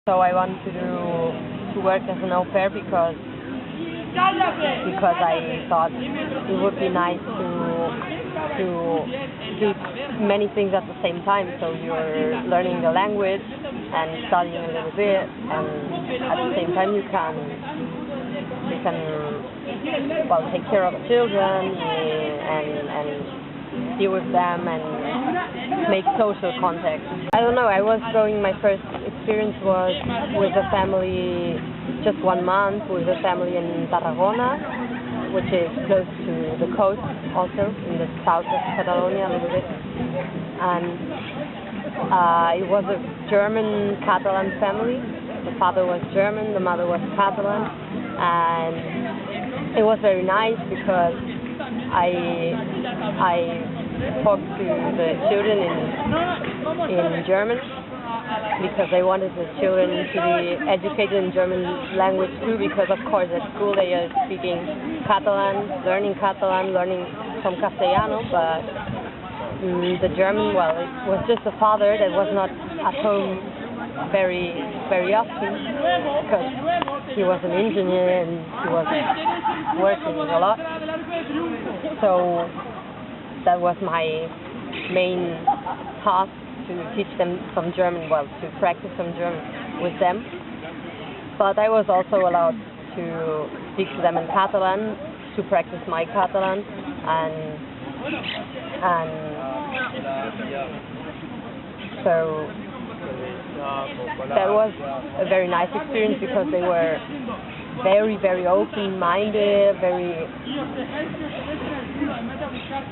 So I wanted to work as an au pair because I thought it would be nice to do many things at the same time. So you're learning the language and studying a little bit, and at the same time you can well, take care of the children and deal with them and make social contact. I don't know, my first experience was with a family, just 1 month, with a family in Tarragona, which is close to the coast also, in the south of Catalonia a little bit. And it was a German Catalan family. The father was German, the mother was Catalan, and it was very nice because I talked to the children in German because I wanted the children to be educated in German language too, because of course at school they are speaking Catalan, learning some Castellano, but the German, well, it was just a father that was not at home very often because he was an engineer and he was working a lot. So that was my main task, to teach them some German, well, to practice some German with them. But I was also allowed to speak to them in Catalan, to practice my Catalan, and so that was a very nice experience because they were very open-minded,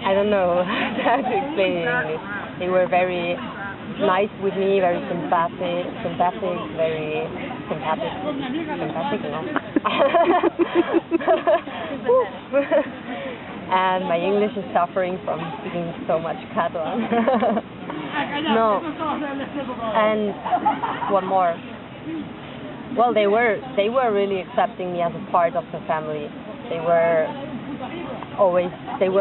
I don't know how to explain it in English. They were very nice with me, very sympathetic, no? And my English is suffering from speaking so much Catalan. No. And one more. Well, they were really accepting me as a part of the family. They were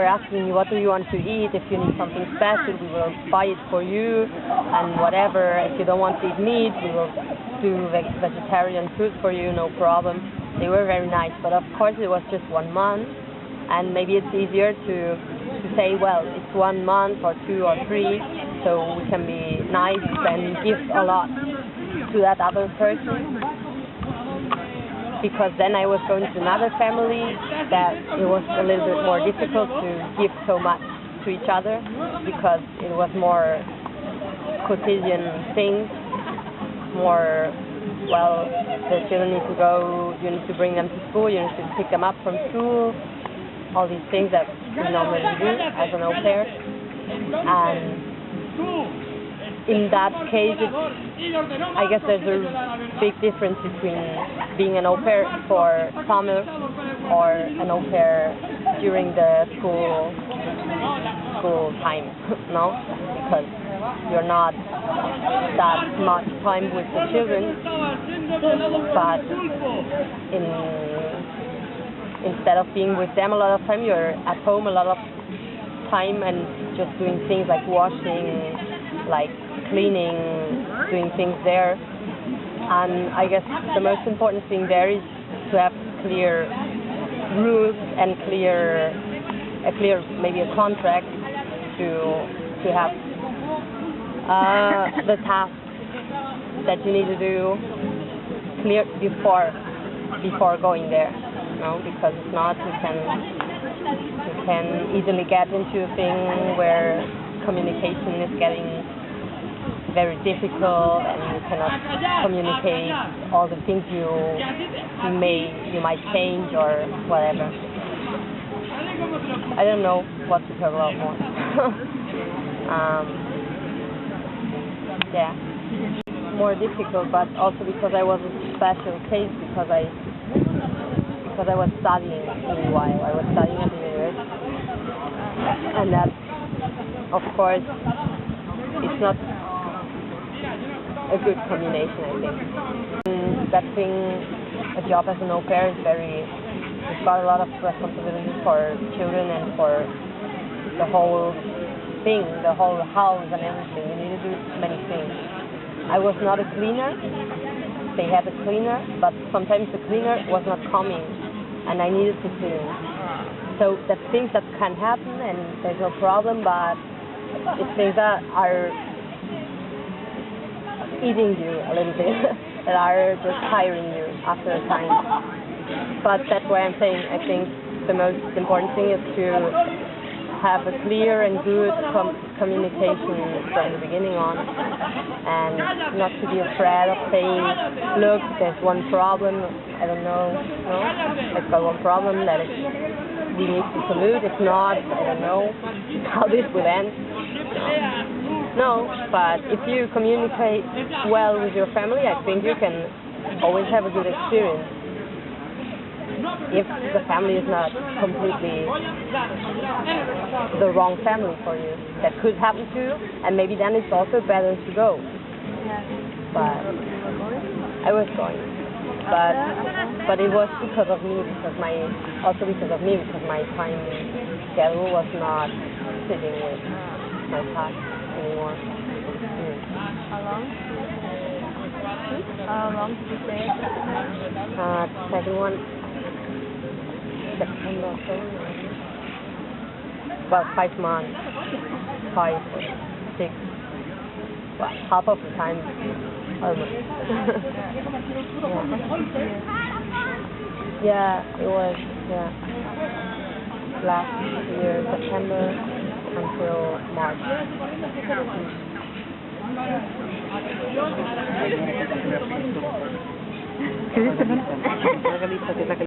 asking me, what do you want to eat? If you need something special, we will buy it for you, and whatever. If you don't want to eat meat, we will do vegetarian food for you, no problem. They were very nice, but of course it was just 1 month, and maybe it's easier to say, well, it's 1 month or 2 or 3, so we can be nice and give a lot to that other person. Because then I was going to another family that it was a little bit more difficult to give so much to each other, because it was more quotidian things, more, well, the children need to go, you need to bring them to school, you need to pick them up from school, all these things that we normally do as an au pair. And in that case, I guess there's a big difference between being an au pair for summer or an au pair during the school time, no? Because you're not that much time with the children, but instead of being with them a lot of time, you're at home a lot of time and just doing things like washing, like cleaning, doing things there. And I guess the most important thing there is to have clear rules and maybe a contract to have the tasks that you need to do clear before going there, you know, because if not, you can easily get into a thing where communication is getting very difficult and you cannot communicate all the things you might change or whatever. I don't know what to talk about more. Yeah, more difficult, but also because I was a special case, because I was studying meanwhile. I was studying at the university, and that, of course, it's not a good combination, I think. That thing, a job as an au pair is it's got a lot of responsibility for children and for the whole thing, the whole house and everything. You need to do many things. I was not a cleaner, they had a cleaner, but sometimes the cleaner was not coming, and I needed to clean. So that's things that can happen, and there's no problem, but it's things that are eating you a little bit, that are just tiring you after a time. But that's why I'm saying I think the most important thing is to have a clear and good communication from the beginning on, and not to be afraid of saying, look, there's one problem, I don't know, no, I've got one problem that we need to salute, if not, I don't know how this will end. No, but if you communicate well with your family, I think you can always have a good experience. If the family is not completely the wrong family for you, that could happen too, and maybe then it's also better to go. But I was going, but it was because of me, because my time schedule was not sitting with my task anymore. How long did you stay? Second one. September, about 5 months, 5 or 6, well, half of the time, almost. Yeah, it was, last year, September until March.